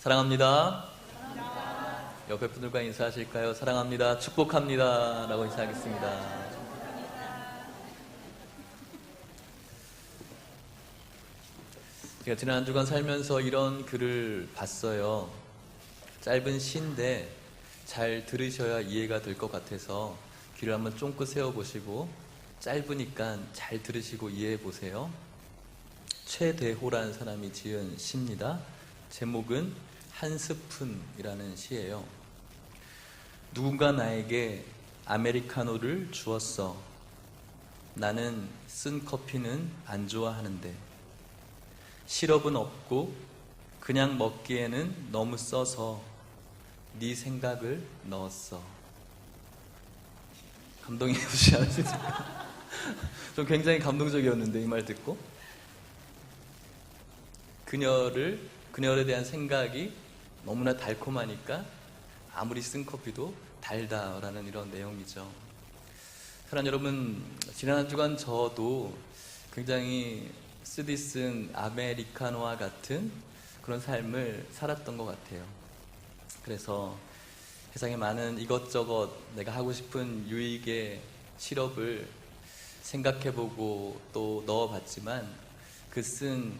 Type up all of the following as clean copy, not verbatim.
사랑합니다. 옆에 분들과 인사하실까요? 사랑합니다. 축복합니다. 라고 인사하겠습니다. 제가 지난 한 주간 살면서 이런 글을 봤어요. 짧은 시인데 잘 들으셔야 이해가 될 것 같아서 귀를 한번 쫑긋 세워보시고 짧으니까 잘 들으시고 이해해 보세요. 최대호라는 사람이 지은 시입니다. 제목은 한 스푼이라는 시예요. 누군가 나에게 아메리카노를 주었어. 나는 쓴 커피는 안 좋아하는데 시럽은 없고 그냥 먹기에는 너무 써서 네 생각을 넣었어. 감동이 오지 않으십니까? 좀 굉장히 감동적이었는데 이 말 듣고 그녀에 대한 생각이 너무나 달콤하니까 아무리 쓴 커피도 달다라는 이런 내용이죠. 사랑 여러분, 지난 한 주간 저도 굉장히 쓰디 쓴 아메리카노와 같은 그런 삶을 살았던 것 같아요. 그래서 세상에 많은 이것저것 내가 하고 싶은 유익의 시럽을 생각해보고 또 넣어봤지만 그 쓴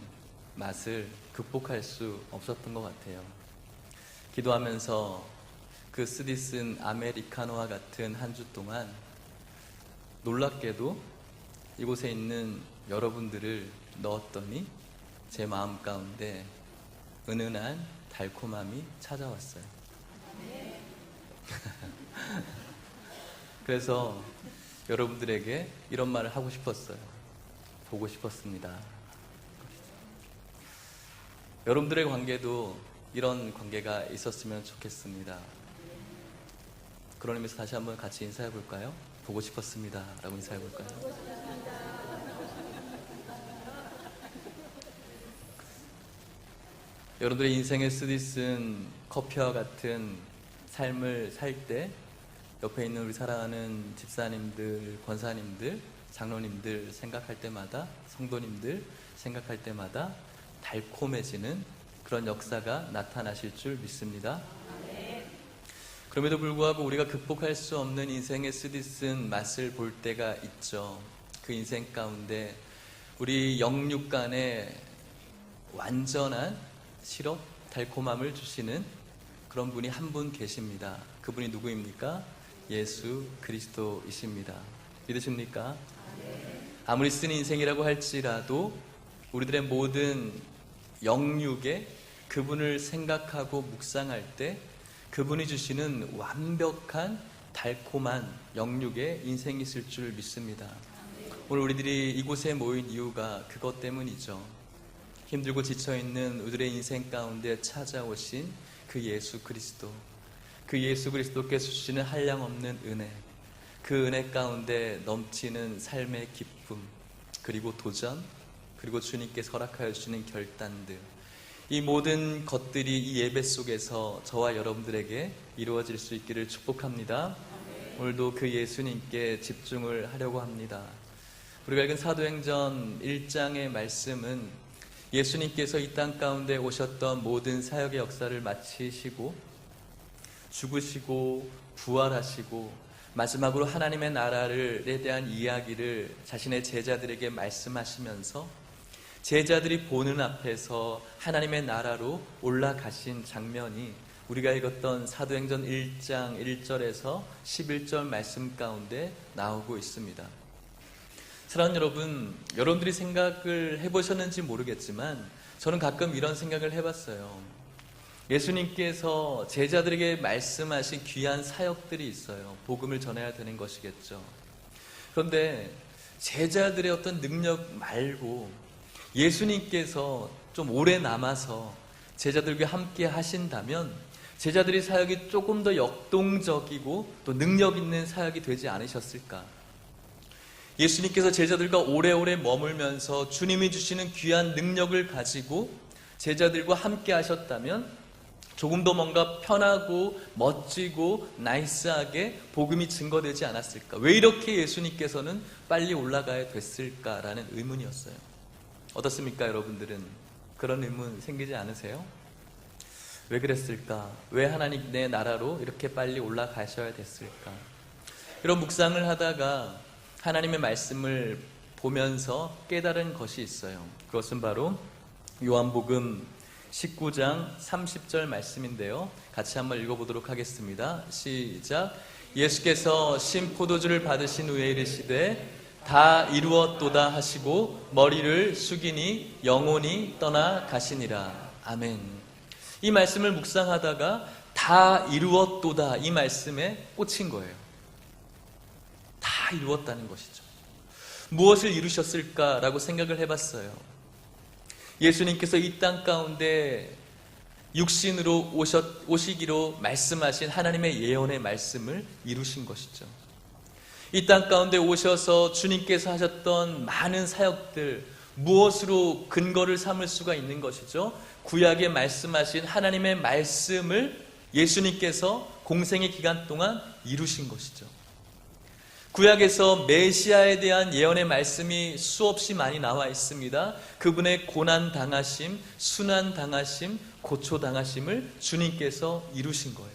맛을 극복할 수 없었던 것 같아요. 기도하면서 그 쓰디 쓴 아메리카노와 같은 한 주 동안 놀랍게도 이곳에 있는 여러분들을 넣었더니 제 마음 가운데 은은한 달콤함이 찾아왔어요. 그래서 여러분들에게 이런 말을 하고 싶었어요. 보고 싶었습니다. 여러분들의 관계도 이런 관계가 있었으면 좋겠습니다. 그런 의미에서 다시 한번 같이 인사해 볼까요? 보고 싶었습니다 라고 인사해 볼까요? 여러분들의 인생에 쓰디 쓴 커피와 같은 삶을 살 때 옆에 있는 우리 사랑하는 집사님들, 권사님들, 장로님들 생각할 때마다, 성도님들 생각할 때마다 달콤해지는 그런 역사가 나타나실 줄 믿습니다. 그럼에도 불구하고 우리가 극복할 수 없는 인생의 쓰디 쓴 맛을 볼 때가 있죠. 그 인생 가운데 우리 영육 간에 완전한 시럽, 달콤함을 주시는 그런 분이 한 분 계십니다. 그분이 누구입니까? 예수 그리스도이십니다. 믿으십니까? 아무리 쓴 인생이라고 할지라도 우리들의 모든 영육에 그분을 생각하고 묵상할 때 그분이 주시는 완벽한 달콤한 영육의 인생이 있을 줄 믿습니다. 오늘 우리들이 이곳에 모인 이유가 그것 때문이죠. 힘들고 지쳐있는 우리들의 인생 가운데 찾아오신 그 예수 그리스도, 그 예수 그리스도께서 주시는 한량없는 은혜, 그 은혜 가운데 넘치는 삶의 기쁨, 그리고 도전, 그리고 주님께서 허락하여 주시는 결단들, 이 모든 것들이 이 예배 속에서 저와 여러분들에게 이루어질 수 있기를 축복합니다. 오늘도 그 예수님께 집중을 하려고 합니다. 우리가 읽은 사도행전 1장의 말씀은 예수님께서 이 땅 가운데 오셨던 모든 사역의 역사를 마치시고 죽으시고 부활하시고 마지막으로 하나님의 나라에 대한 이야기를 자신의 제자들에게 말씀하시면서 제자들이 보는 앞에서 하나님의 나라로 올라가신 장면이 우리가 읽었던 사도행전 1장 1절에서 11절 말씀 가운데 나오고 있습니다. 사랑하는 여러분, 여러분들이 생각을 해보셨는지 모르겠지만 저는 가끔 이런 생각을 해봤어요. 예수님께서 제자들에게 말씀하신 귀한 사역들이 있어요. 복음을 전해야 되는 것이겠죠. 그런데 제자들의 어떤 능력 말고 예수님께서 좀 오래 남아서 제자들과 함께 하신다면 제자들의 사역이 조금 더 역동적이고 또 능력 있는 사역이 되지 않으셨을까? 예수님께서 제자들과 오래오래 머물면서 주님이 주시는 귀한 능력을 가지고 제자들과 함께 하셨다면 조금 더 뭔가 편하고 멋지고 나이스하게 복음이 증거되지 않았을까? 왜 이렇게 예수님께서는 빨리 올라가야 됐을까라는 의문이었어요. 어떻습니까, 여러분들은? 그런 의문 생기지 않으세요? 왜 그랬을까? 왜 하나님의 나라로 이렇게 빨리 올라가셔야 됐을까? 이런 묵상을 하다가 하나님의 말씀을 보면서 깨달은 것이 있어요. 그것은 바로 요한복음 19장 30절 말씀인데요. 같이 한번 읽어보도록 하겠습니다. 시작. 예수께서 신 포도주를 받으신 후에 이르시되 다 이루었도다 하시고 머리를 숙이니 영혼이 떠나 가시니라. 아멘. 이 말씀을 묵상하다가 다 이루었도다 이 말씀에 꽂힌 거예요. 다 이루었다는 것이죠. 무엇을 이루셨을까라고 생각을 해봤어요. 예수님께서 이 땅 가운데 육신으로 오시기로 말씀하신 하나님의 예언의 말씀을 이루신 것이죠. 이 땅 가운데 오셔서 주님께서 하셨던 많은 사역들, 무엇으로 근거를 삼을 수가 있는 것이죠? 구약에 말씀하신 하나님의 말씀을 예수님께서 공생의 기간 동안 이루신 것이죠. 구약에서 메시아에 대한 예언의 말씀이 수없이 많이 나와 있습니다. 그분의 고난 당하심, 순환 당하심, 고초 당하심을 주님께서 이루신 거예요.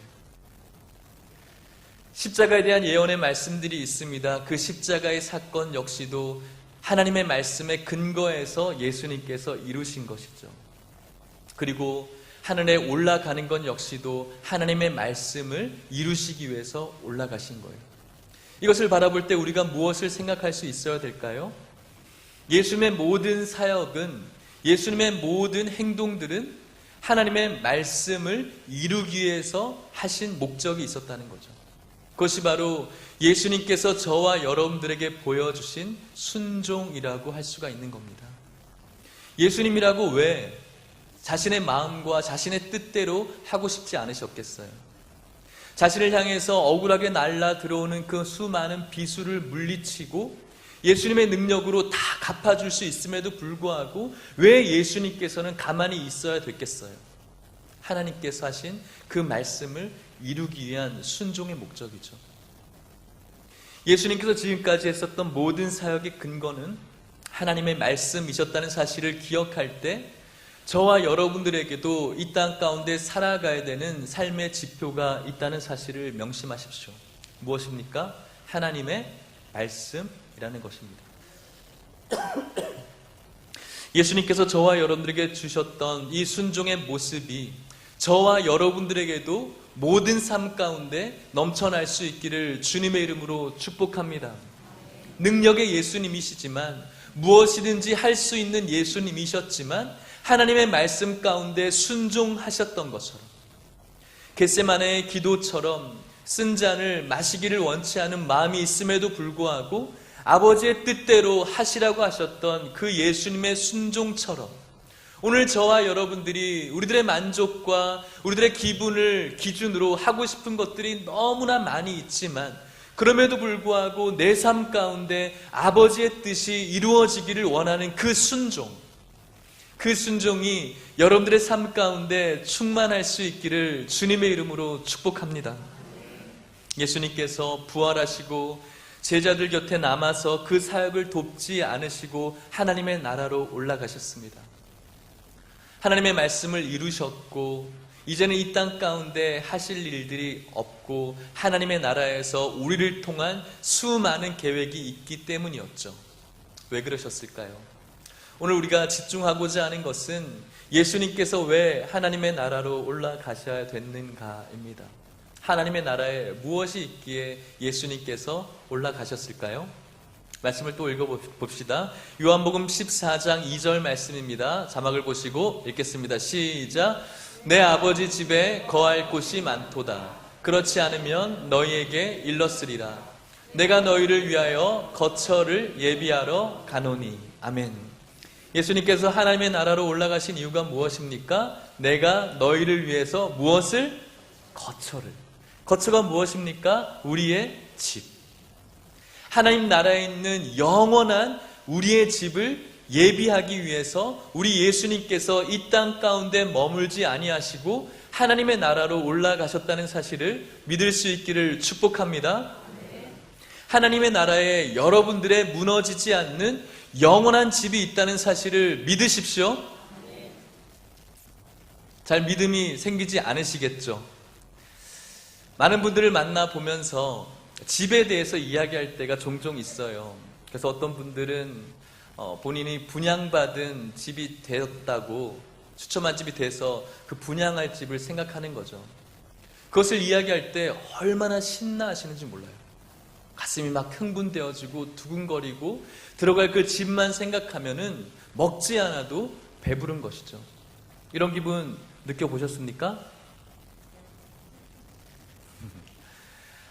십자가에 대한 예언의 말씀들이 있습니다. 그 십자가의 사건 역시도 하나님의 말씀의 근거에서 예수님께서 이루신 것이죠. 그리고 하늘에 올라가는 것 역시도 하나님의 말씀을 이루시기 위해서 올라가신 거예요. 이것을 바라볼 때 우리가 무엇을 생각할 수 있어야 될까요? 예수님의 모든 사역은, 예수님의 모든 행동들은 하나님의 말씀을 이루기 위해서 하신 목적이 있었다는 거죠. 그것이 바로 예수님께서 저와 여러분들에게 보여주신 순종이라고 할 수가 있는 겁니다. 예수님이라고 왜 자신의 마음과 자신의 뜻대로 하고 싶지 않으셨겠어요? 자신을 향해서 억울하게 날라 들어오는 그 수많은 비수를 물리치고 예수님의 능력으로 다 갚아줄 수 있음에도 불구하고 왜 예수님께서는 가만히 있어야 됐겠어요? 하나님께서 하신 그 말씀을 이루기 위한 순종의 목적이죠. 예수님께서 지금까지 했었던 모든 사역의 근거는 하나님의 말씀이셨다는 사실을 기억할 때 저와 여러분들에게도 이 땅 가운데 살아가야 되는 삶의 지표가 있다는 사실을 명심하십시오. 무엇입니까? 하나님의 말씀이라는 것입니다. 예수님께서 저와 여러분들에게 주셨던 이 순종의 모습이 저와 여러분들에게도 모든 삶 가운데 넘쳐날 수 있기를 주님의 이름으로 축복합니다. 능력의 예수님이시지만, 무엇이든지 할 수 있는 예수님이셨지만 하나님의 말씀 가운데 순종하셨던 것처럼, 겟세마네의 기도처럼 쓴 잔을 마시기를 원치 않은 마음이 있음에도 불구하고 아버지의 뜻대로 하시라고 하셨던 그 예수님의 순종처럼, 오늘 저와 여러분들이 우리들의 만족과 우리들의 기분을 기준으로 하고 싶은 것들이 너무나 많이 있지만, 그럼에도 불구하고 내 삶 가운데 아버지의 뜻이 이루어지기를 원하는 그 순종, 그 순종이 여러분들의 삶 가운데 충만할 수 있기를 주님의 이름으로 축복합니다. 예수님께서 부활하시고 제자들 곁에 남아서 그 사역을 돕지 않으시고 하나님의 나라로 올라가셨습니다. 하나님의 말씀을 이루셨고 이제는 이 땅 가운데 하실 일들이 없고 하나님의 나라에서 우리를 통한 수많은 계획이 있기 때문이었죠. 왜 그러셨을까요? 오늘 우리가 집중하고자 하는 것은 예수님께서 왜 하나님의 나라로 올라가셔야 됐는가입니다. 하나님의 나라에 무엇이 있기에 예수님께서 올라가셨을까요? 말씀을 또 읽어봅시다. 요한복음 14장 2절 말씀입니다. 자막을 보시고 읽겠습니다. 시작. 내 아버지 집에 거할 곳이 많도다. 그렇지 않으면 너희에게 일렀으리라. 내가 너희를 위하여 거처를 예비하러 가노니. 아멘. 예수님께서 하나님의 나라로 올라가신 이유가 무엇입니까? 내가 너희를 위해서 무엇을? 거처를. 거처가 무엇입니까? 우리의 집. 하나님 나라에 있는 영원한 우리의 집을 예비하기 위해서 우리 예수님께서 이 땅 가운데 머물지 아니하시고 하나님의 나라로 올라가셨다는 사실을 믿을 수 있기를 축복합니다. 하나님의 나라에 여러분들의 무너지지 않는 영원한 집이 있다는 사실을 믿으십시오. 잘 믿음이 생기지 않으시겠죠. 많은 분들을 만나보면서 집에 대해서 이야기할 때가 종종 있어요. 그래서 어떤 분들은 본인이 분양받은 집이 되었다고, 추첨한 집이 돼서 그 분양할 집을 생각하는 거죠. 그것을 이야기할 때 얼마나 신나하시는지 몰라요. 가슴이 막 흥분되어지고 두근거리고 들어갈 그 집만 생각하면은 먹지 않아도 배부른 것이죠. 이런 기분 느껴보셨습니까?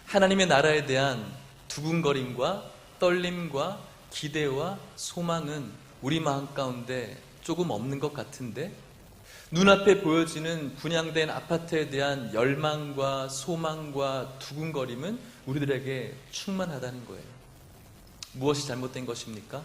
하나님의 나라에 대한 두근거림과 떨림과 기대와 소망은 우리 마음 가운데 조금 없는 것 같은데, 눈앞에 보여지는 분양된 아파트에 대한 열망과 소망과 두근거림은 우리들에게 충만하다는 거예요. 무엇이 잘못된 것입니까?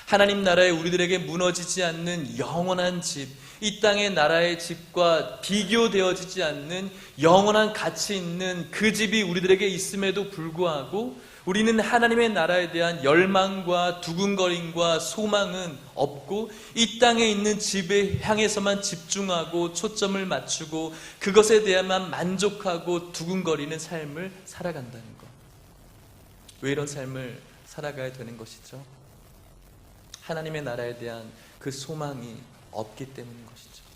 하나님 나라에 우리들에게 무너지지 않는 영원한 집, 이 땅의 나라의 집과 비교되어지지 않는 영원한 가치 있는 그 집이 우리들에게 있음에도 불구하고 우리는 하나님의 나라에 대한 열망과 두근거림과 소망은 없고 이 땅에 있는 집에 향해서만 집중하고 초점을 맞추고 그것에 대해만 만족하고 두근거리는 삶을 살아간다는 것. 왜 이런 삶을 살아가야 되는 것이죠? 하나님의 나라에 대한 그 소망이 없기 때문인 것이죠.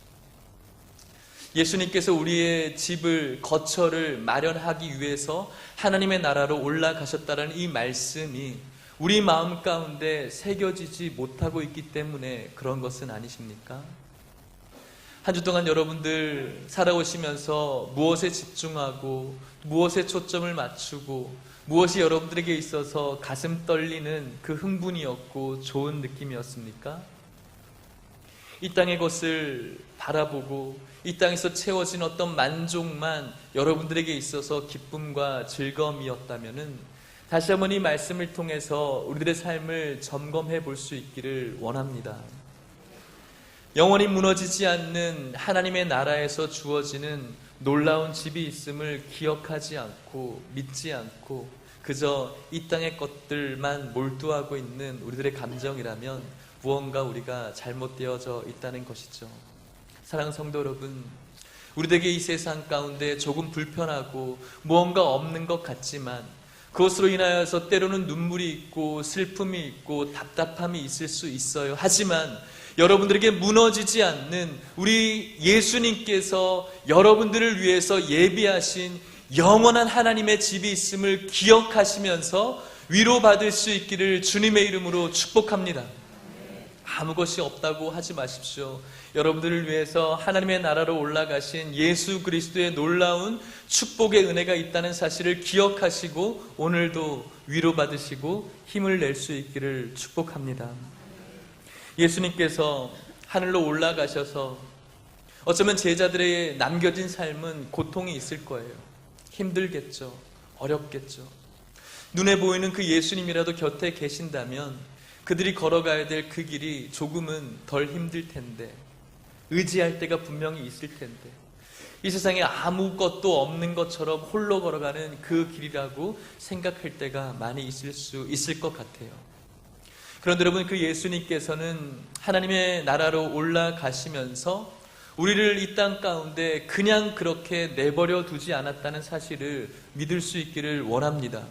예수님께서 우리의 집을, 거처를 마련하기 위해서 하나님의 나라로 올라가셨다는 이 말씀이 우리 마음 가운데 새겨지지 못하고 있기 때문에 그런 것은 아니십니까? 한 주 동안 여러분들 살아오시면서 무엇에 집중하고 무엇에 초점을 맞추고 무엇이 여러분들에게 있어서 가슴 떨리는 그 흥분이었고 좋은 느낌이었습니까? 이 땅의 것을 바라보고 이 땅에서 채워진 어떤 만족만 여러분들에게 있어서 기쁨과 즐거움이었다면은 다시 한번 이 말씀을 통해서 우리들의 삶을 점검해 볼 수 있기를 원합니다. 영원히 무너지지 않는 하나님의 나라에서 주어지는 놀라운 집이 있음을 기억하지 않고 믿지 않고 그저 이 땅의 것들만 몰두하고 있는 우리들의 감정이라면 무언가 우리가 잘못되어져 있다는 것이죠. 사랑하는 성도 여러분, 우리에게 이 세상 가운데 조금 불편하고 무언가 없는 것 같지만 그것으로 인하여서 때로는 눈물이 있고 슬픔이 있고 답답함이 있을 수 있어요. 하지만 여러분들에게 무너지지 않는 우리 예수님께서 여러분들을 위해서 예비하신 영원한 하나님의 집이 있음을 기억하시면서 위로받을 수 있기를 주님의 이름으로 축복합니다. 아무 것이 없다고 하지 마십시오. 여러분들을 위해서 하나님의 나라로 올라가신 예수 그리스도의 놀라운 축복의 은혜가 있다는 사실을 기억하시고 오늘도 위로받으시고 힘을 낼 수 있기를 축복합니다. 예수님께서 하늘로 올라가셔서 어쩌면 제자들의 남겨진 삶은 고통이 있을 거예요. 힘들겠죠. 어렵겠죠. 눈에 보이는 그 예수님이라도 곁에 계신다면 그들이 걸어가야 될 그 길이 조금은 덜 힘들 텐데, 의지할 때가 분명히 있을 텐데, 이 세상에 아무것도 없는 것처럼 홀로 걸어가는 그 길이라고 생각할 때가 많이 있을 수 있을 것 같아요. 그런데 여러분, 그 예수님께서는 하나님의 나라로 올라가시면서 우리를 이 땅 가운데 그냥 그렇게 내버려 두지 않았다는 사실을 믿을 수 있기를 원합니다.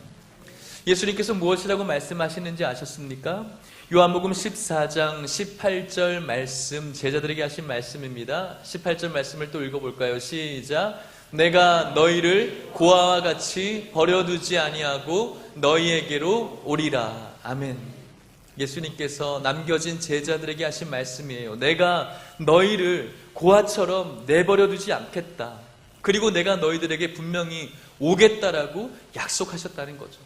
예수님께서 무엇이라고 말씀하시는지 아셨습니까? 요한복음 14장 18절 말씀, 제자들에게 하신 말씀입니다. 18절 말씀을 또 읽어볼까요? 시작. 내가 너희를 고아와 같이 버려두지 아니하고 너희에게로 오리라. 아멘. 예수님께서 남겨진 제자들에게 하신 말씀이에요. 내가 너희를 고아처럼 내버려두지 않겠다. 그리고 내가 너희들에게 분명히 오겠다라고 약속하셨다는 거죠.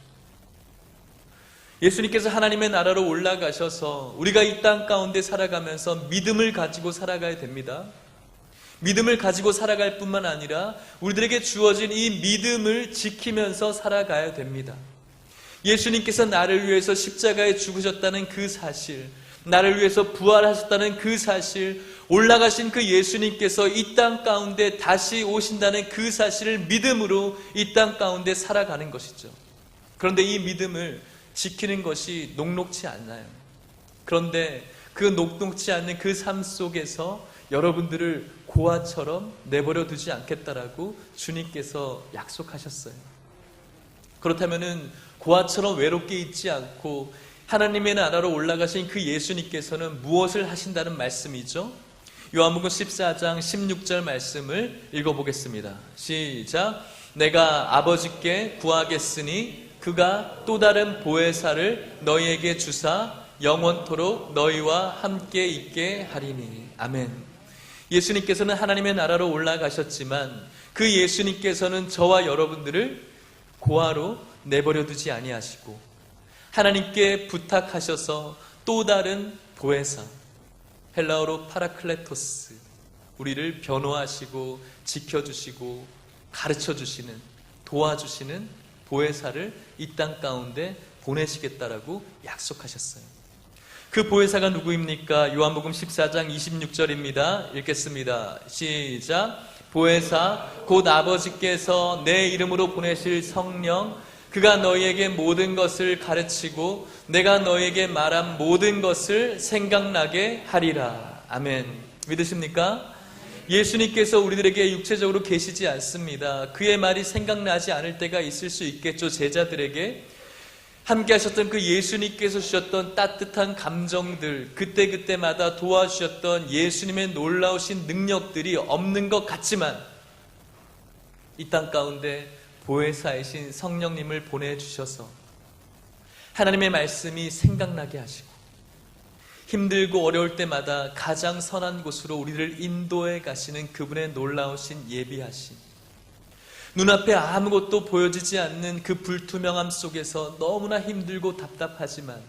예수님께서 하나님의 나라로 올라가셔서 우리가 이 땅 가운데 살아가면서 믿음을 가지고 살아가야 됩니다. 믿음을 가지고 살아갈 뿐만 아니라 우리들에게 주어진 이 믿음을 지키면서 살아가야 됩니다. 예수님께서 나를 위해서 십자가에 죽으셨다는 그 사실, 나를 위해서 부활하셨다는 그 사실, 올라가신 그 예수님께서 이 땅 가운데 다시 오신다는 그 사실을 믿음으로 이 땅 가운데 살아가는 것이죠. 그런데 이 믿음을 지키는 것이 녹록지 않아요. 그런데 그 녹록지 않는 그 삶 속에서 여러분들을 고아처럼 내버려 두지 않겠다라고 주님께서 약속하셨어요. 그렇다면은 고아처럼 외롭게 있지 않고 하나님의 나라로 올라가신 그 예수님께서는 무엇을 하신다는 말씀이죠? 요한복음 14장 16절 말씀을 읽어보겠습니다. 시작. 내가 아버지께 구하겠으니 그가 또 다른 보혜사를 너희에게 주사 영원토록 너희와 함께 있게 하리니. 아멘. 예수님께서는 하나님의 나라로 올라가셨지만 그 예수님께서는 저와 여러분들을 고아로 내버려 두지 아니하시고 하나님께 부탁하셔서 또 다른 보혜사, 헬라어로 파라클레토스, 우리를 변호하시고 지켜주시고 가르쳐주시는, 도와주시는 보혜사를 이 땅 가운데 보내시겠다라고 약속하셨어요. 그 보혜사가 누구입니까? 요한복음 14장 26절입니다. 읽겠습니다. 시작. 보혜사 곧 아버지께서 내 이름으로 보내실 성령, 그가 너희에게 모든 것을 가르치고 내가 너희에게 말한 모든 것을 생각나게 하리라. 아멘. 믿으십니까? 예수님께서 우리들에게 육체적으로 계시지 않습니다. 그의 말이 생각나지 않을 때가 있을 수 있겠죠. 제자들에게 함께 하셨던 그 예수님께서 주셨던 따뜻한 감정들, 그때그때마다 도와주셨던 예수님의 놀라우신 능력들이 없는 것 같지만 이 땅 가운데 보혜사이신 성령님을 보내주셔서 하나님의 말씀이 생각나게 하시고 힘들고 어려울 때마다 가장 선한 곳으로 우리를 인도해 가시는 그분의 놀라우신 예비하심, 눈앞에 아무것도 보여지지 않는 그 불투명함 속에서 너무나 힘들고 답답하지만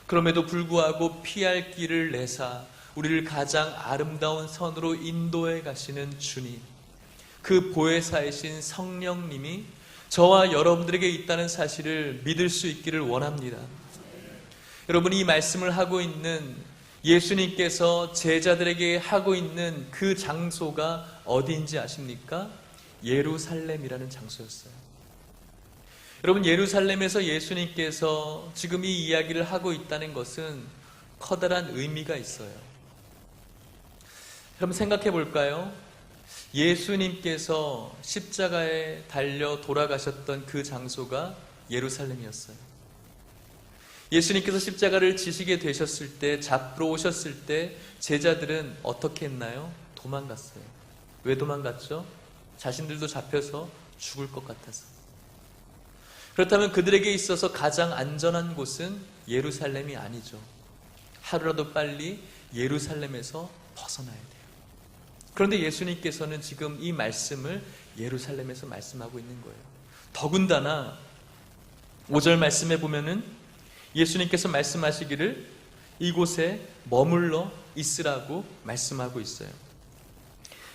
그럼에도 불구하고 피할 길을 내사 우리를 가장 아름다운 선으로 인도해 가시는 주님, 그 보혜사이신 성령님이 저와 여러분들에게 있다는 사실을 믿을 수 있기를 원합니다. 여러분이 이 말씀을 하고 있는 예수님께서 제자들에게 하고 있는 그 장소가 어디인지 아십니까? 예루살렘이라는 장소였어요. 여러분, 예루살렘에서 예수님께서 지금 이 이야기를 하고 있다는 것은 커다란 의미가 있어요. 여러분 생각해 볼까요? 예수님께서 십자가에 달려 돌아가셨던 그 장소가 예루살렘이었어요. 예수님께서 십자가를 지시게 되셨을 때, 잡으러 오셨을 때 제자들은 어떻게 했나요? 도망갔어요. 왜 도망갔죠? 자신들도 잡혀서 죽을 것 같아서. 그렇다면 그들에게 있어서 가장 안전한 곳은 예루살렘이 아니죠. 하루라도 빨리 예루살렘에서 벗어나야 돼요. 그런데 예수님께서는 지금 이 말씀을 예루살렘에서 말씀하고 있는 거예요. 더군다나 5절 말씀에 보면은 예수님께서 말씀하시기를 이곳에 머물러 있으라고 말씀하고 있어요.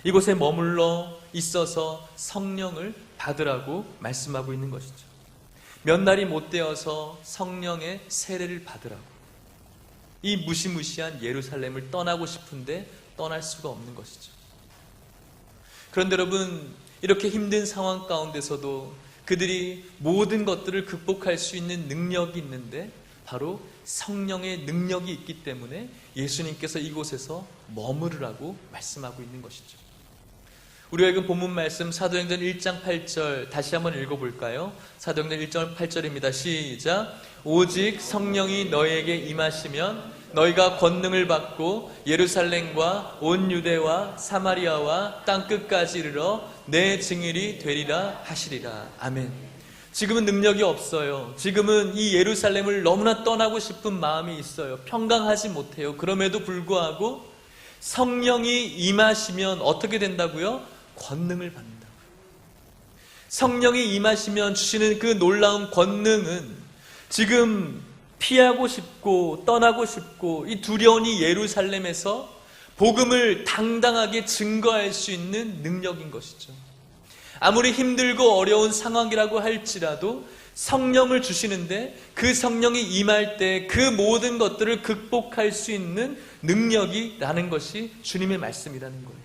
이곳에 머물러 있어서 성령을 받으라고 말씀하고 있는 것이죠. 몇 날이 못 되어서 성령의 세례를 받으라고. 이 무시무시한 예루살렘을 떠나고 싶은데 떠날 수가 없는 것이죠. 그런데 여러분, 이렇게 힘든 상황 가운데서도 그들이 모든 것들을 극복할 수 있는 능력이 있는데 바로 성령의 능력이 있기 때문에 예수님께서 이곳에서 머무르라고 말씀하고 있는 것이죠. 우리가 읽은 본문 말씀 사도행전 1장 8절 다시 한번 읽어볼까요? 사도행전 1장 8절입니다. 시작. 오직 성령이 너희에게 임하시면 너희가 권능을 받고 예루살렘과 온 유대와 사마리아와 땅끝까지 이르러 내 증인이 되리라 하시리라. 아멘. 지금은 능력이 없어요. 지금은 이 예루살렘을 너무나 떠나고 싶은 마음이 있어요. 평강하지 못해요. 그럼에도 불구하고 성령이 임하시면 어떻게 된다고요? 권능을 받는다고요. 성령이 임하시면 주시는 그 놀라운 권능은 지금 피하고 싶고 떠나고 싶고 이 두려운 이 예루살렘에서 복음을 당당하게 증거할 수 있는 능력인 것이죠. 아무리 힘들고 어려운 상황이라고 할지라도 성령을 주시는데 그 성령이 임할 때 그 모든 것들을 극복할 수 있는 능력이라는 것이 주님의 말씀이라는 거예요.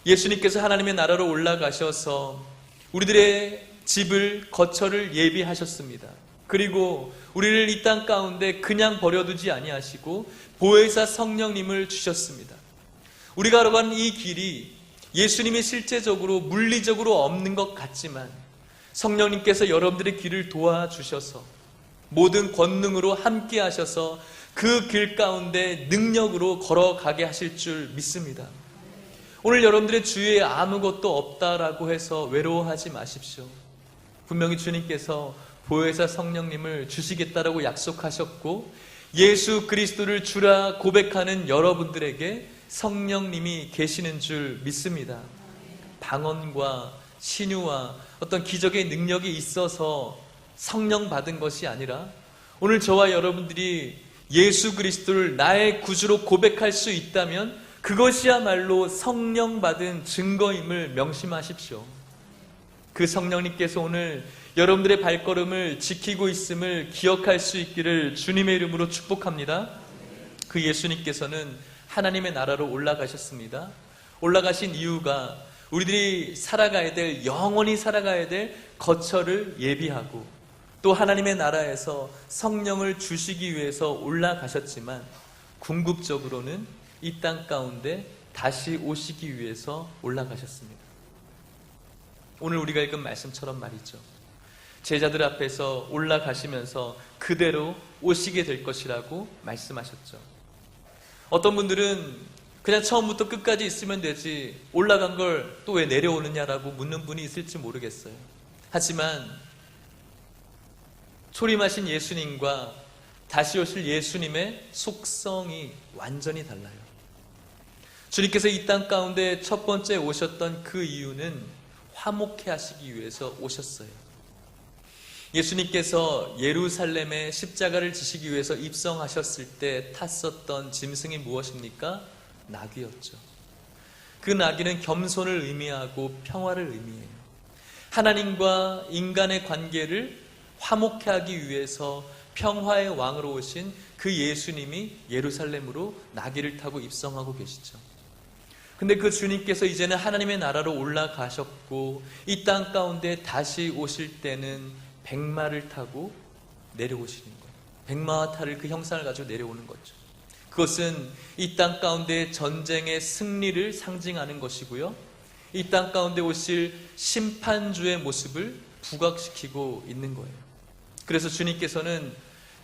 예수님께서 하나님의 나라로 올라가셔서 우리들의 집을, 거처를 예비하셨습니다. 그리고 우리를 이 땅 가운데 그냥 버려두지 아니하시고 보혜사 성령님을 주셨습니다. 우리가 걸어가는 이 길이 예수님이 실제적으로 물리적으로 없는 것 같지만 성령님께서 여러분들의 길을 도와주셔서 모든 권능으로 함께 하셔서 그 길 가운데 능력으로 걸어가게 하실 줄 믿습니다. 오늘 여러분들의 주위에 아무것도 없다라고 해서 외로워하지 마십시오. 분명히 주님께서 보혜사 성령님을 주시겠다라고 약속하셨고 예수 그리스도를 주라 고백하는 여러분들에게 성령님이 계시는 줄 믿습니다. 방언과 신유와 어떤 기적의 능력이 있어서 성령 받은 것이 아니라 오늘 저와 여러분들이 예수 그리스도를 나의 구주로 고백할 수 있다면 그것이야말로 성령 받은 증거임을 명심하십시오. 그 성령님께서 오늘 여러분들의 발걸음을 지키고 있음을 기억할 수 있기를 주님의 이름으로 축복합니다. 그 예수님께서는 하나님의 나라로 올라가셨습니다. 올라가신 이유가 우리들이 살아가야 될, 영원히 살아가야 될 거처를 예비하고 또 하나님의 나라에서 성령을 주시기 위해서 올라가셨지만 궁극적으로는 이 땅 가운데 다시 오시기 위해서 올라가셨습니다. 오늘 우리가 읽은 말씀처럼 말이죠. 제자들 앞에서 올라가시면서 그대로 오시게 될 것이라고 말씀하셨죠. 어떤 분들은 그냥 처음부터 끝까지 있으면 되지 올라간 걸 또 왜 내려오느냐라고 묻는 분이 있을지 모르겠어요. 하지만 초림하신 예수님과 다시 오실 예수님의 속성이 완전히 달라요. 주님께서 이 땅 가운데 첫 번째 오셨던 그 이유는 화목해 하시기 위해서 오셨어요. 예수님께서 예루살렘에 십자가를 지시기 위해서 입성하셨을 때 탔었던 짐승이 무엇입니까? 나귀였죠. 그 나귀는 겸손을 의미하고 평화를 의미해요. 하나님과 인간의 관계를 화목해 하기 위해서 평화의 왕으로 오신 그 예수님이 예루살렘으로 나귀를 타고 입성하고 계시죠. 근데 그 주님께서 이제는 하나님의 나라로 올라가셨고 이 땅 가운데 다시 오실 때는 백마를 타고 내려오시는 거예요. 백마와 탈을 그 형상을 가지고 내려오는 거죠. 그것은 이 땅 가운데 전쟁의 승리를 상징하는 것이고요. 이 땅 가운데 오실 심판주의 모습을 부각시키고 있는 거예요. 그래서 주님께서는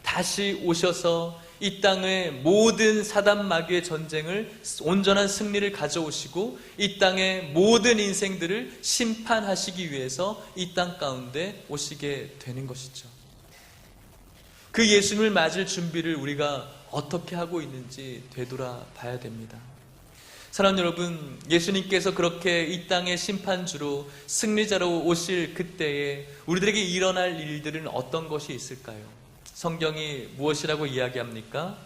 다시 오셔서 이 땅의 모든 사단 마귀의 전쟁을 온전한 승리를 가져오시고 이 땅의 모든 인생들을 심판하시기 위해서 이 땅 가운데 오시게 되는 것이죠. 그 예수님을 맞을 준비를 우리가 어떻게 하고 있는지 되돌아 봐야 됩니다. 사랑하는 여러분, 예수님께서 그렇게 이 땅의 심판주로 승리자로 오실 그때에 우리들에게 일어날 일들은 어떤 것이 있을까요? 성경이 무엇이라고 이야기합니까?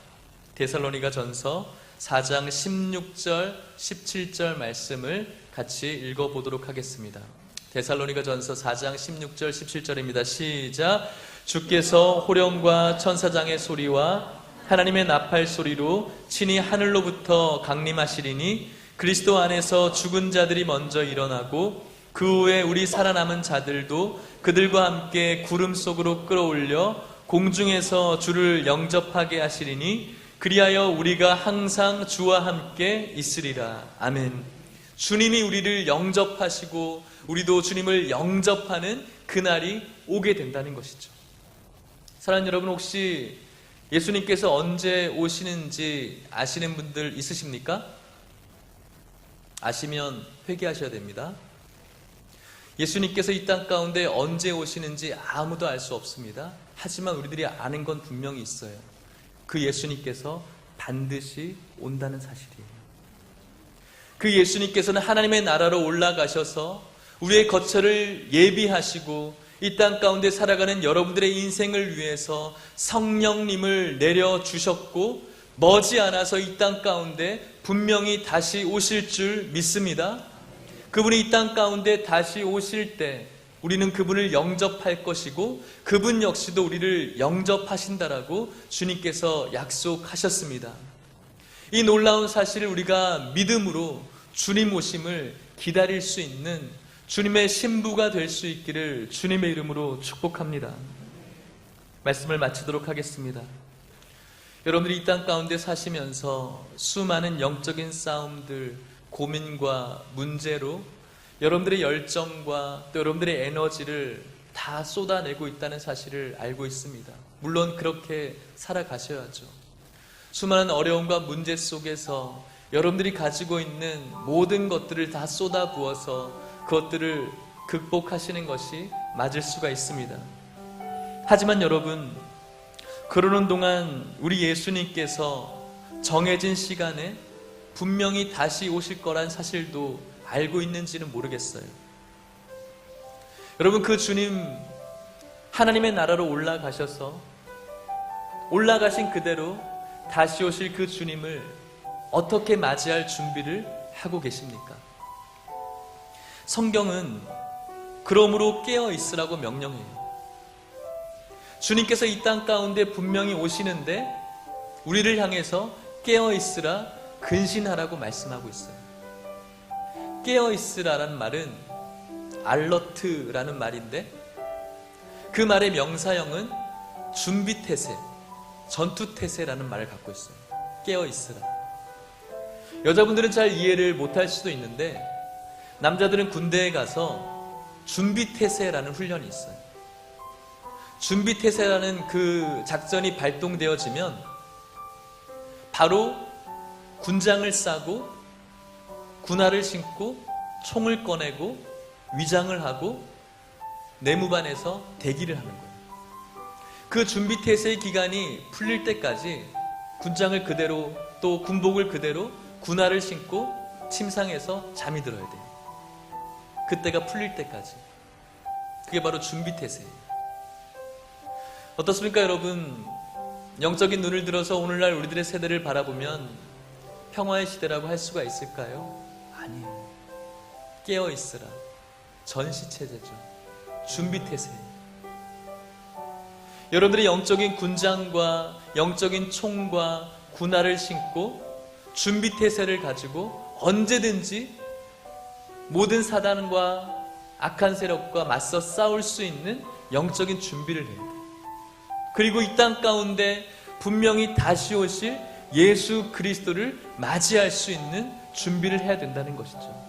데살로니가 전서 4장 16절 17절 말씀을 같이 읽어보도록 하겠습니다. 데살로니가 전서 4장 16절 17절입니다. 시작. 주께서 호령과 천사장의 소리와 하나님의 나팔 소리로 친히 하늘로부터 강림하시리니 그리스도 안에서 죽은 자들이 먼저 일어나고 그 후에 우리 살아남은 자들도 그들과 함께 구름 속으로 끌어올려 공중에서 주를 영접하게 하시리니 그리하여 우리가 항상 주와 함께 있으리라. 아멘. 주님이 우리를 영접하시고 우리도 주님을 영접하는 그날이 오게 된다는 것이죠. 사랑하는 여러분, 혹시 예수님께서 언제 오시는지 아시는 분들 있으십니까? 아시면 회개하셔야 됩니다. 예수님께서 이 땅 가운데 언제 오시는지 아무도 알 수 없습니다. 하지만 우리들이 아는 건 분명히 있어요. 그 예수님께서 반드시 온다는 사실이에요. 그 예수님께서는 하나님의 나라로 올라가셔서 우리의 거처를 예비하시고 이 땅 가운데 살아가는 여러분들의 인생을 위해서 성령님을 내려주셨고 머지않아서 이 땅 가운데 분명히 다시 오실 줄 믿습니다. 그분이 이 땅 가운데 다시 오실 때 우리는 그분을 영접할 것이고 그분 역시도 우리를 영접하신다라고 주님께서 약속하셨습니다. 이 놀라운 사실을 우리가 믿음으로 주님 오심을 기다릴 수 있는 주님의 신부가 될 수 있기를 주님의 이름으로 축복합니다. 말씀을 마치도록 하겠습니다. 여러분들이 이 땅 가운데 사시면서 수많은 영적인 싸움들, 고민과 문제로 여러분들의 열정과 또 여러분들의 에너지를 다 쏟아내고 있다는 사실을 알고 있습니다. 물론 그렇게 살아가셔야죠. 수많은 어려움과 문제 속에서 여러분들이 가지고 있는 모든 것들을 다 쏟아부어서 그것들을 극복하시는 것이 맞을 수가 있습니다. 하지만 여러분, 그러는 동안 우리 예수님께서 정해진 시간에 분명히 다시 오실 거란 사실도 알고 있는지는 모르겠어요. 여러분, 그 주님 하나님의 나라로 올라가신 그대로 다시 오실 그 주님을 어떻게 맞이할 준비를 하고 계십니까? 성경은 그러므로 깨어 있으라고 명령해요. 주님께서 이 땅 가운데 분명히 오시는데 우리를 향해서 깨어 있으라, 근신하라고 말씀하고 있어요. 깨어 있으라라는 말은 알러트라는 말인데 그 말의 명사형은 준비태세, 전투태세라는 말을 갖고 있어요. 깨어 있으라. 여자분들은 잘 이해를 못할 수도 있는데 남자들은 군대에 가서 준비태세라는 훈련이 있어요. 준비태세라는 그 작전이 발동되어지면 바로 군장을 싸고 군화를 신고 총을 꺼내고 위장을 하고 내무반에서 대기를 하는 거예요. 그 준비태세의 기간이 풀릴 때까지 군장을 그대로 또 군복을 그대로 군화를 신고 침상에서 잠이 들어야 돼요. 그때가 풀릴 때까지. 그게 바로 준비태세예요. 어떻습니까, 여러분? 영적인 눈을 들어서 오늘날 우리들의 세대를 바라보면 평화의 시대라고 할 수가 있을까요? 아니에요. 깨어있으라. 전시체제죠. 준비태세예요. 여러분들이 영적인 군장과 영적인 총과 군화를 신고 준비태세를 가지고 언제든지 모든 사단과 악한 세력과 맞서 싸울 수 있는 영적인 준비를 해야 돼요. 그리고 이 땅 가운데 분명히 다시 오실 예수 그리스도를 맞이할 수 있는 준비를 해야 된다는 것이죠.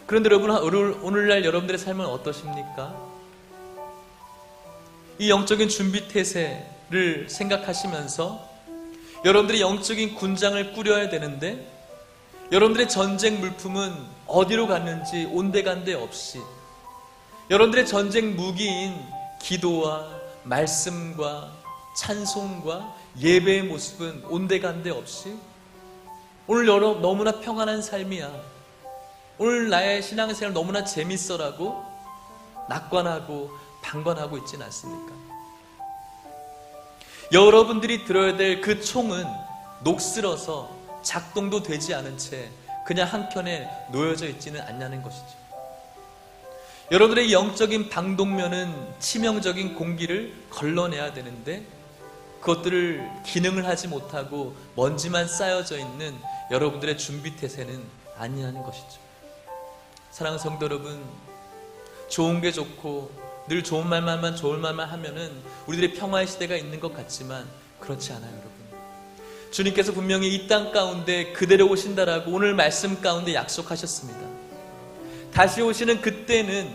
그런데 여러분, 오늘날 여러분들의 삶은 어떠십니까? 이 영적인 준비태세를 생각하시면서 여러분들이 영적인 군장을 꾸려야 되는데 여러분들의 전쟁 물품은 어디로 갔는지 온데간데 없이 여러분들의 전쟁 무기인 기도와 말씀과 찬송과 예배의 모습은 온데간데 없이 오늘 너무나 평안한 삶이야, 오늘 나의 신앙생활 너무나 재밌어라고 낙관하고 방관하고 있지는 않습니까? 여러분들이 들어야 될 그 총은 녹슬어서 작동도 되지 않은 채 그냥 한켠에 놓여져 있지는 않냐는 것이죠. 여러분들의 영적인 방독면은 치명적인 공기를 걸러내야 되는데 그것들을 기능을 하지 못하고 먼지만 쌓여져 있는 여러분들의 준비태세는 아니라는 것이죠. 사랑하는 성도 여러분, 좋은 게 좋고 늘 좋은 말만 하면은 우리들의 평화의 시대가 있는 것 같지만 그렇지 않아요, 여러분. 주님께서 분명히 이 땅 가운데 그대로 오신다라고 오늘 말씀 가운데 약속하셨습니다. 다시 오시는 그때는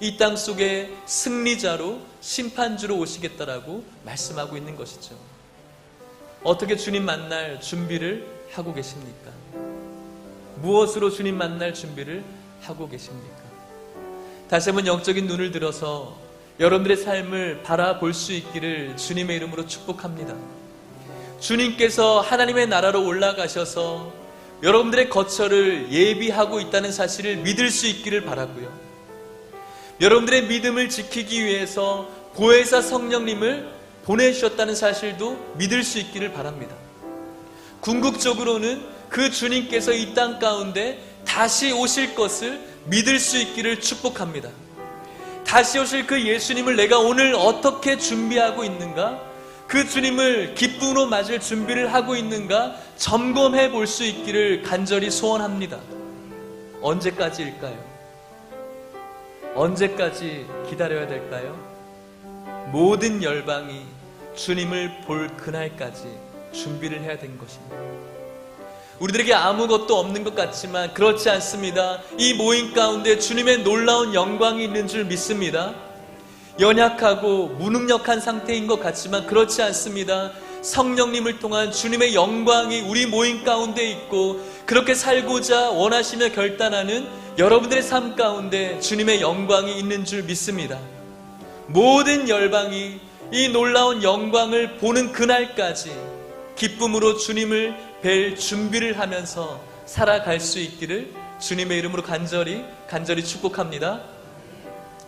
이 땅 속에 승리자로 심판주로 오시겠다라고 말씀하고 있는 것이죠. 어떻게 주님 만날 준비를 하고 계십니까? 무엇으로 주님 만날 준비를 하고 계십니까? 다시 한번 영적인 눈을 들어서 여러분들의 삶을 바라볼 수 있기를 주님의 이름으로 축복합니다. 주님께서 하나님의 나라로 올라가셔서 여러분들의 거처를 예비하고 있다는 사실을 믿을 수 있기를 바라고요. 여러분들의 믿음을 지키기 위해서 보혜사 성령님을 보내주셨다는 사실도 믿을 수 있기를 바랍니다. 궁극적으로는 그 주님께서 이 땅 가운데 다시 오실 것을 믿을 수 있기를 축복합니다. 다시 오실 그 예수님을 내가 오늘 어떻게 준비하고 있는가? 그 주님을 기쁨으로 맞을 준비를 하고 있는가? 점검해 볼 수 있기를 간절히 소원합니다. 언제까지일까요? 언제까지 기다려야 될까요? 모든 열방이 주님을 볼 그날까지 준비를 해야 된 것입니다. 우리들에게 아무것도 없는 것 같지만 그렇지 않습니다. 이 모임 가운데 주님의 놀라운 영광이 있는 줄 믿습니다. 연약하고 무능력한 상태인 것 같지만 그렇지 않습니다. 성령님을 통한 주님의 영광이 우리 모임 가운데 있고, 그렇게 살고자 원하시며 결단하는 여러분들의 삶 가운데 주님의 영광이 있는 줄 믿습니다. 모든 열방이 이 놀라운 영광을 보는 그날까지 기쁨으로 주님을 뵐 준비를 하면서 살아갈 수 있기를 주님의 이름으로 간절히 축복합니다.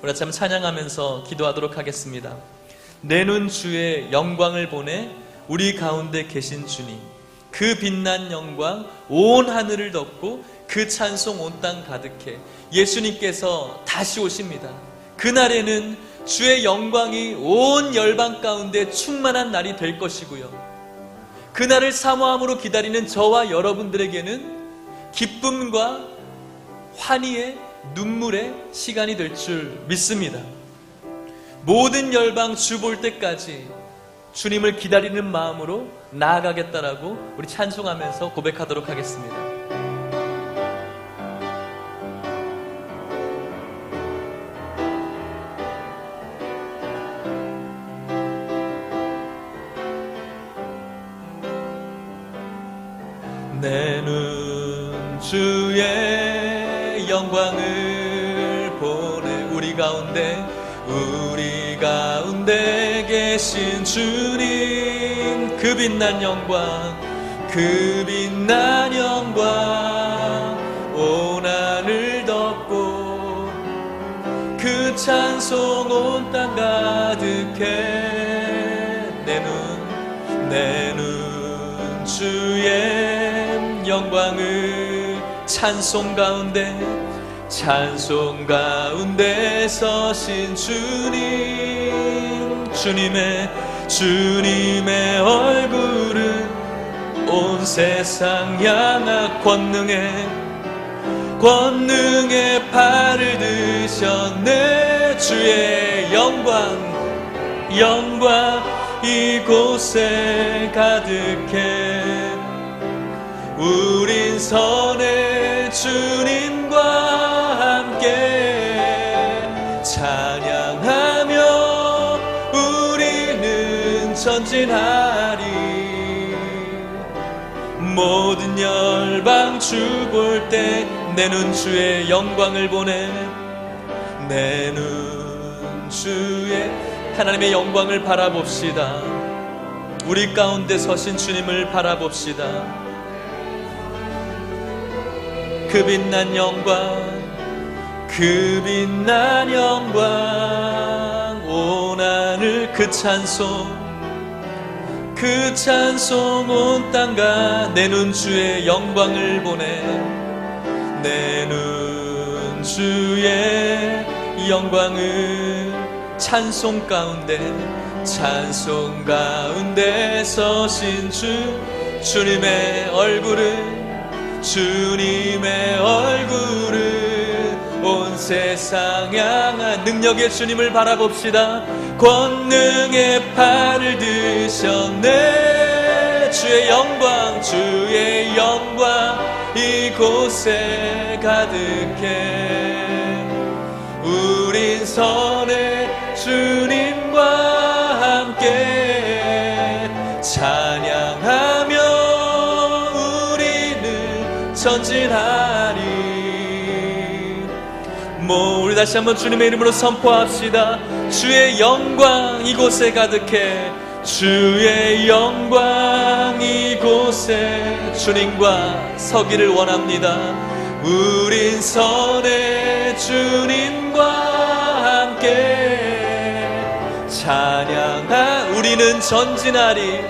우리 한번 찬양하면서 기도하도록 하겠습니다. 내 눈 주의 영광을 보내 우리 가운데 계신 주님, 그 빛난 영광 온 하늘을 덮고 그 찬송 온 땅 가득해. 예수님께서 다시 오십니다. 그날에는 주의 영광이 온 열방 가운데 충만한 날이 될 것이고요, 그날을 사모함으로 기다리는 저와 여러분들에게는 기쁨과 환희의 눈물의 시간이 될 줄 믿습니다. 모든 열방 주 볼 때까지 주님을 기다리는 마음으로 나아가겠다라고 우리 찬송하면서 고백하도록 하겠습니다. 내 눈 주의 영광을 보내 우리 가운데 계신 주님, 그 빛난 영광 온 하늘 덮고 그 찬송 온 땅 가득해. 내 눈 주의 영광을 찬송 가운데 서신 주님의 얼굴은 온 세상 향하 권능의 팔을 드셨네. 주의 영광 이곳에 가득해. 우린 선의 주님과 함께 찬양하며 우리는 전진하리. 모든 열방 주 볼 때 내 눈 주의 영광을 보내. 내 눈 주의 하나님의 영광을 바라봅시다. 우리 가운데 서신 주님을 바라봅시다. 그 빛난 영광 온 하늘 그 찬송 온 땅가. 내 눈 주의 영광을 보내. 내 눈 주의 영광을 찬송 가운데 서신 주님의 얼굴을 온 세상 향한 능력의 주님을 바라봅시다. 권능의 팔을 드셨네. 주의 영광 이곳에 가득해. 우린 선의 주님과 함께 찬양하며 우리는 전진하리. 우리 다시 한번 주님의 이름으로 선포합시다. 주의 영광 이곳에 가득해. 주의 영광 이곳에 주님과 서기를 원합니다. 우린 선의 주님과 함께 우리는 전진하리.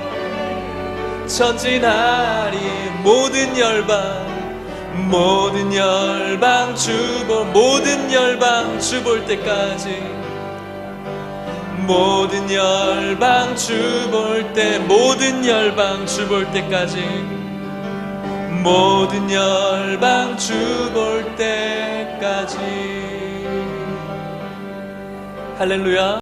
모든 열방 주 볼 때까지. 모든 열방 주 볼 때까지. 모든 열방 주 볼 때까지. 할렐루야.